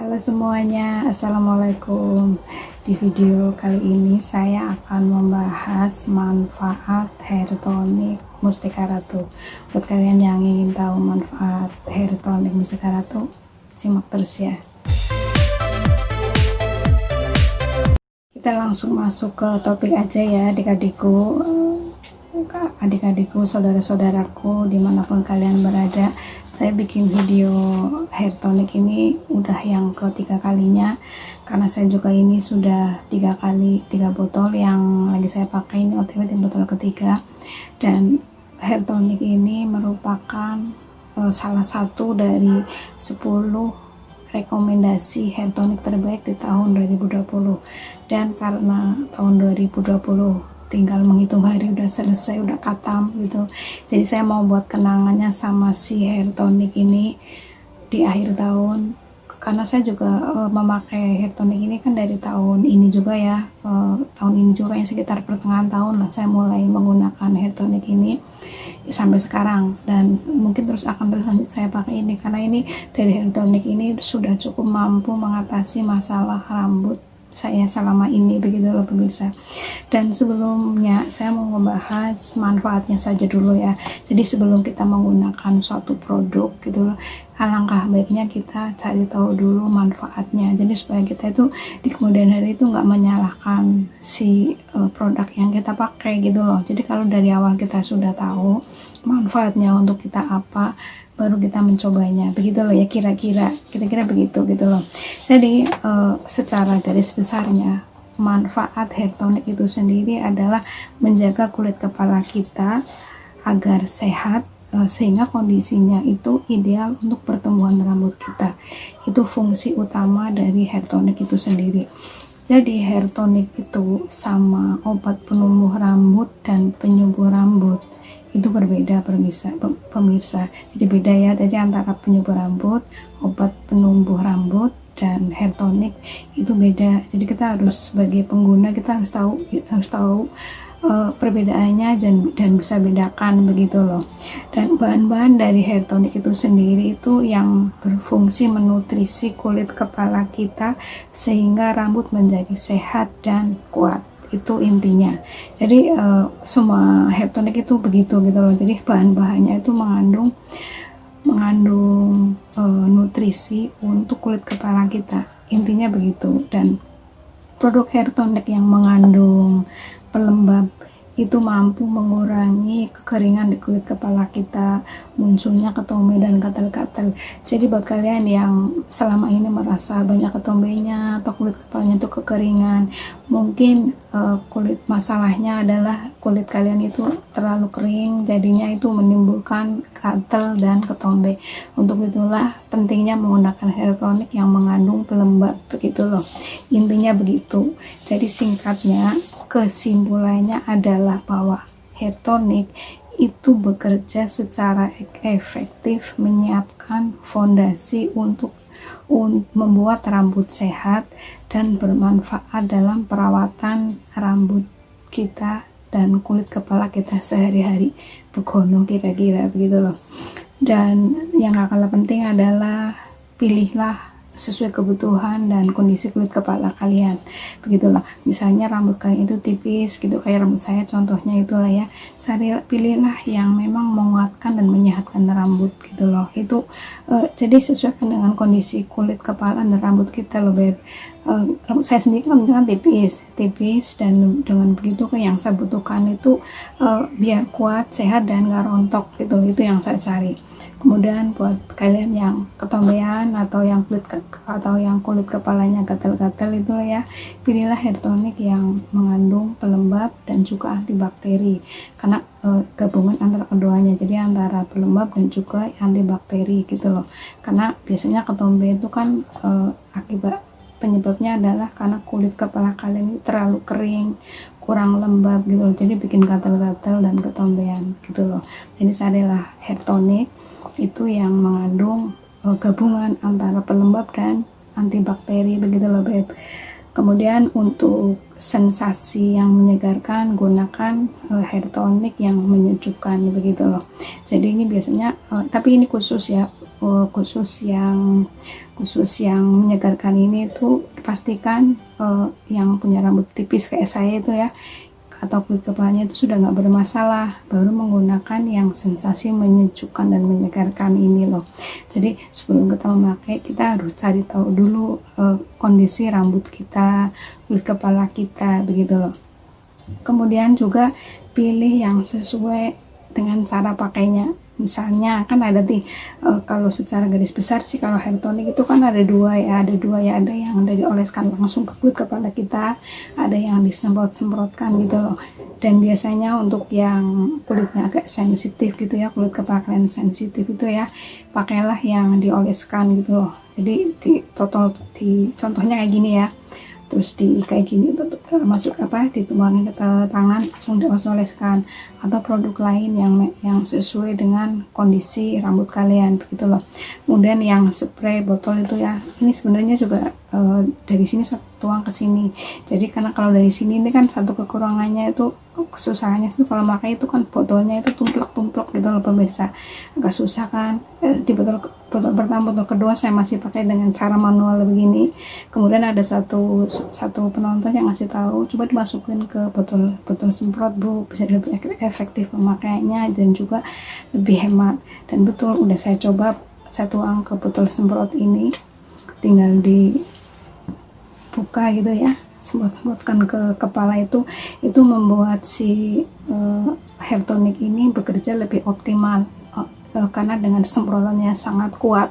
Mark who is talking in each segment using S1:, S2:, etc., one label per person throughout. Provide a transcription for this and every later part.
S1: Halo semuanya, Assalamualaikum. Di video kali ini saya akan membahas manfaat hair tonic Mustika Ratu. Buat kalian yang ingin tahu manfaat hair tonic Mustika Ratu, simak terus ya. Kita langsung masuk ke topik aja ya adik-adikku, saudara-saudaraku dimanapun kalian berada. Saya bikin video hair tonic ini udah yang ketiga kalinya, karena saya juga ini sudah 3 botol yang lagi saya pakai. Ini OTW di botol ketiga, dan hair tonic ini merupakan salah satu dari 10 rekomendasi hair tonic terbaik di tahun 2020. Dan karena tahun 2020 tinggal menghitung hari udah selesai, udah katam gitu, jadi saya mau buat kenangannya sama si hair tonic ini di akhir tahun, karena saya juga memakai hair tonic ini kan dari tahun ini juga ya, tahun ini juga yang sekitar pertengahan tahun lah saya mulai menggunakan hair tonic ini sampai sekarang, dan mungkin terus akan berlanjut saya pakai ini, karena ini dari hair tonic ini sudah cukup mampu mengatasi masalah rambut saya selama ini, begitu loh pemirsa. Dan sebelumnya saya mau membahas manfaatnya saja dulu ya. Jadi sebelum kita menggunakan suatu produk gitu loh, alangkah baiknya kita cari tahu dulu manfaatnya, jadi supaya kita itu di kemudian hari itu nggak menyalahkan si produk yang kita pakai gitu loh. Jadi kalau dari awal kita sudah tahu manfaatnya untuk kita apa, baru kita mencobanya, begitu loh ya, kira-kira begitu gitu loh. Jadi secara garis besarnya manfaat hair tonic itu sendiri adalah menjaga kulit kepala kita agar sehat, sehingga kondisinya itu ideal untuk pertumbuhan rambut kita. Itu fungsi utama dari hair tonic itu sendiri. Jadi hair tonic itu sama obat penumbuh rambut dan penyubur rambut itu berbeda pemirsa. Jadi beda ya, jadi antara penyubur rambut, obat penumbuh rambut, dan hair tonic itu beda. Jadi kita harus sebagai pengguna kita harus tahu perbedaannya dan bisa bedakan, begitu loh. Dan bahan-bahan dari hair tonic itu sendiri itu yang berfungsi menutrisi kulit kepala kita sehingga rambut menjadi sehat dan kuat. Itu intinya. Jadi semua hair tonic itu begitu gitu loh. Jadi bahan-bahannya itu mengandung nutrisi untuk kulit kepala kita, intinya begitu. Dan produk hair tonic yang mengandung pelembab itu mampu mengurangi kekeringan di kulit kepala kita, munculnya ketombe dan gatal-gatal. Jadi buat kalian yang selama ini merasa banyak ketombenya atau kulit kepalanya itu kekeringan, mungkin kulit masalahnya adalah kulit kalian itu terlalu kering, jadinya itu menimbulkan gatal dan ketombe. Untuk itulah pentingnya menggunakan hair tonic yang mengandung pelembab, begitu loh. Intinya begitu. Jadi singkatnya, kesimpulannya adalah bahwa hair tonic itu bekerja secara efektif menyiapkan fondasi untuk membuat rambut sehat dan bermanfaat dalam perawatan rambut kita dan kulit kepala kita sehari-hari. Begono kira-kira begitu loh. Dan yang gak kalah penting adalah pilihlah sesuai kebutuhan dan kondisi kulit kepala kalian, begitulah. Misalnya rambut kalian itu tipis gitu, kayak rambut saya contohnya itulah ya, pilihlah yang memang menguatkan dan menyehatkan rambut gitu loh. Itu jadi sesuaikan dengan kondisi kulit kepala dan rambut kita loh beb. Rambut saya sendiri kan tipis dan dengan begitu yang saya butuhkan itu biar kuat, sehat, dan gak rontok gitu. Itu yang saya cari. Kemudian buat kalian yang ketombean atau yang kulit kepalanya gatal-gatal itu ya, pilihlah hair tonic yang mengandung pelembab dan juga antibakteri, karena gabungan antara keduanya, jadi antara pelembab dan juga antibakteri gitu loh. Karena biasanya ketombe itu kan akibat penyebabnya adalah karena kulit kepala kalian itu terlalu kering, kurang lembab gitu, jadi bikin gatal-gatal dan ketombean gitu loh. Jadi carilah hair tonic itu yang mengandung gabungan antara pelembab dan antibakteri, begitu loh beb. Kemudian untuk sensasi yang menyegarkan, gunakan hair tonic yang menyejukkan begitu loh. Jadi ini biasanya tapi ini khusus ya, khusus yang menyegarkan ini itu pastikan yang punya rambut tipis kayak saya itu ya, atau kulit kepalanya itu sudah nggak bermasalah, baru menggunakan yang sensasi menyejukkan dan menyegarkan ini loh. Jadi sebelum kita memakai, kita harus cari tahu dulu kondisi rambut kita, kulit kepala kita begitu loh. Kemudian juga pilih yang sesuai dengan cara pakainya. Misalnya kan ada kalau secara garis besar sih, kalau hair tonic itu kan ada dua ya, ada yang dioleskan langsung ke kulit kepala kita, ada yang disemprot-semprotkan gitu loh. Dan biasanya untuk yang kulitnya agak sensitif gitu ya, kulit kepala kalian sensitif itu ya, pakailah yang dioleskan gitu loh. Jadi contohnya kayak gini ya, terus kayak gini masuk dituangin ke tangan, langsung dioleskan, atau produk lain yang sesuai dengan kondisi rambut kalian begitu loh. Kemudian yang spray botol itu ya, ini sebenarnya juga dari sini satu tuang ke sini. Jadi karena kalau dari sini ini kan satu kekurangannya itu, kesusahannya itu kalau pakai itu kan botolnya itu tumplok gitu loh pemirsa, agak susah kan. Di botol pertama, botol kedua saya masih pakai dengan cara manual begini. Kemudian ada satu penonton yang ngasih tahu, coba dimasukin ke botol semprot Bu, bisa lebih efektif pemakaiannya dan juga lebih hemat. Dan betul, udah saya coba, saya tuang ke botol semprot ini, tinggal dibuka gitu ya, semprot-semprotkan ke kepala, itu membuat si hair tonic ini bekerja lebih optimal karena dengan semprotannya sangat kuat,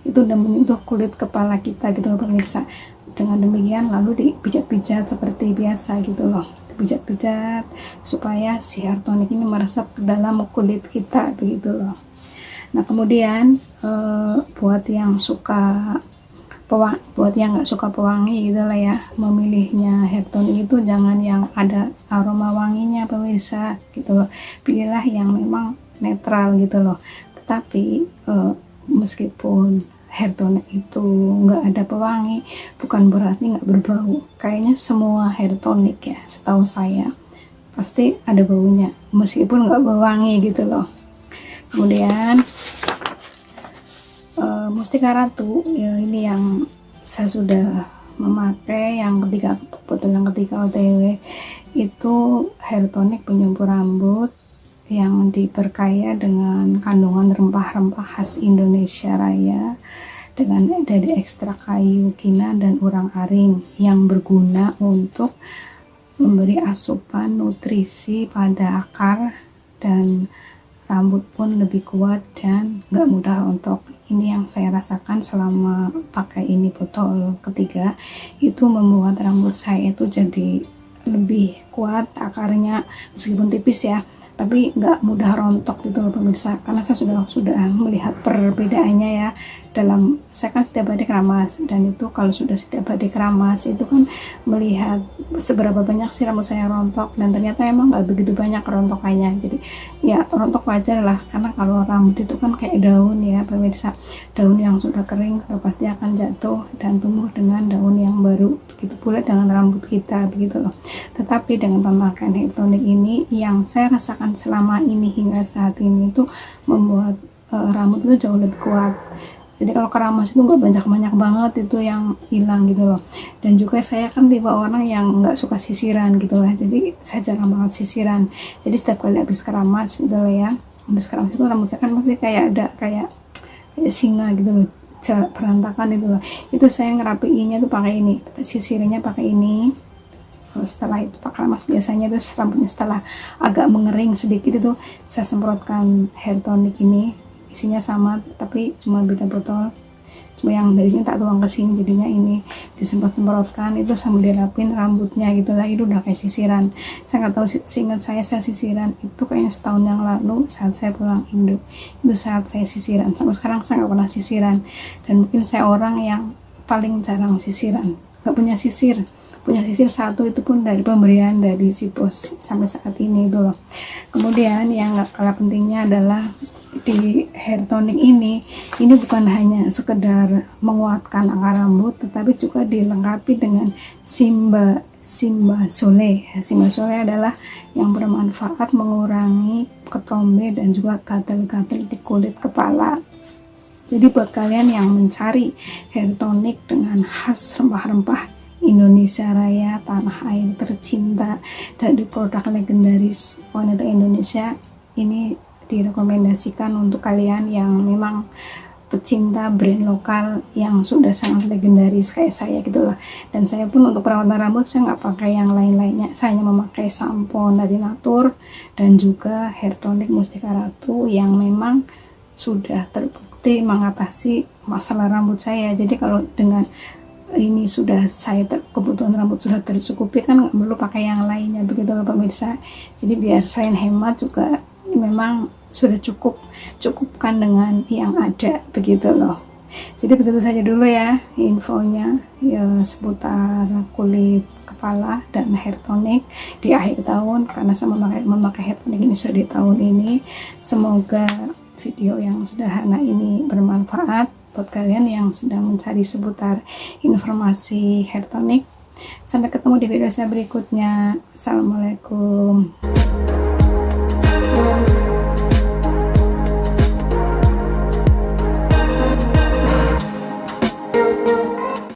S1: itu udah menyentuh kulit kepala kita gitu loh pemirsa. Dengan demikian lalu dipijat-pijat seperti biasa gitu loh, dipijat-pijat supaya si hair tonic ini meresap ke dalam kulit kita begitu loh. Nah kemudian buat yang nggak suka pewangi gitu lah ya, memilihnya hair tonic itu jangan yang ada aroma wanginya pemirsa gitu loh, pilihlah yang memang netral gitu loh. Tetapi meskipun hair tonic itu nggak ada pewangi, bukan berarti nggak berbau. Kayaknya semua hair tonic ya, setahu saya pasti ada baunya meskipun nggak berwangi gitu loh. Kemudian Mustika Ratu ya, ini yang saya sudah memakai yang botol yang ketiga OTW, itu hair tonic penyumbur rambut yang diperkaya dengan kandungan rempah-rempah khas Indonesia Raya dengan dari ekstrak kayu kina dan urang-aring yang berguna untuk memberi asupan nutrisi pada akar, dan rambut pun lebih kuat dan gak mudah rontok. Ini yang saya rasakan selama pakai ini botol ketiga, itu membuat rambut saya itu jadi lebih kuat akarnya, meskipun tipis ya, tapi nggak mudah rontok gitu loh pemirsa. Karena saya sudah melihat perbedaannya ya, saya kan setiap hari keramas, dan itu kalau sudah setiap hari keramas itu kan melihat seberapa banyak sih rambut saya rontok, dan ternyata emang nggak begitu banyak rontokannya. Jadi ya rontok wajar lah, karena kalau rambut itu kan kayak daun ya pemirsa, daun yang sudah kering pasti akan jatuh dan tumbuh dengan daun yang baru. Begitu pula dengan rambut kita begitu loh. Tetapi dengan pemakaian hair tonic ini, yang saya rasakan selama ini hingga saat ini itu membuat rambut itu jauh lebih kuat. Jadi kalau keramas itu nggak banyak banget itu yang hilang gitu loh. Dan juga saya kan tipe orang yang nggak suka sisiran gitu lah, jadi saya jarang banget sisiran. Jadi setiap kali habis keramas gitu loh ya, habis keramas itu rambut saya kan masih kayak singa gitu loh, berantakan itu loh. Itu saya ngerapiinnya tuh pakai ini, sisirannya pakai ini. Setelah itu pakai keramas biasanya tuh rambutnya setelah agak mengering sedikit itu saya semprotkan hair tonic ini, isinya sama tapi cuma beda botol, cuma yang dari sini tak tuang ke sini, jadinya ini disemprot-semprotkan itu sambil dirapin rambutnya gitu lah. Itu udah kayak sisiran. Saya nggak tahu, seingat saya sisiran itu kayaknya setahun yang lalu saat saya pulang Indo, itu saat saya sisiran. Sampai sekarang saya nggak pernah sisiran, dan mungkin saya orang yang paling jarang sisiran, nggak punya sisir satu, itu pun dari pemberian dari si bos sampai saat ini itu loh. Kemudian yang gak kalah pentingnya adalah di hair tonic ini bukan hanya sekedar menguatkan akar rambut, tetapi juga dilengkapi dengan Simba Sole. Simba Sole adalah yang bermanfaat mengurangi ketombe dan juga gatal-gatal di kulit kepala. Jadi buat kalian yang mencari hair tonic dengan khas rempah-rempah Indonesia Raya, tanah air tercinta dari produk legendaris wanita Indonesia, ini direkomendasikan untuk kalian yang memang pecinta brand lokal yang sudah sangat legendaris kayak saya gitulah. Dan saya pun untuk perawatan rambut saya nggak pakai yang lain-lainnya, saya hanya memakai sampo dari Natur dan juga hair tonic Mustika Ratu yang memang sudah terbukti mengatasi masalah rambut saya. Jadi kalau dengan ini sudah kebutuhan rambut sudah tercukupi, kan nggak perlu pakai yang lainnya, begitu loh pemirsa. Jadi biar selain hemat juga memang sudah cukupkan dengan yang ada, begitu loh. Jadi begitu saja dulu ya infonya ya seputar kulit kepala dan hair tonic di akhir tahun, karena saya memakai hair tonic ini sudah di tahun ini. Semoga video yang sederhana ini bermanfaat buat kalian yang sedang mencari seputar informasi hair tonic. Sampai ketemu di video saya berikutnya. Assalamualaikum.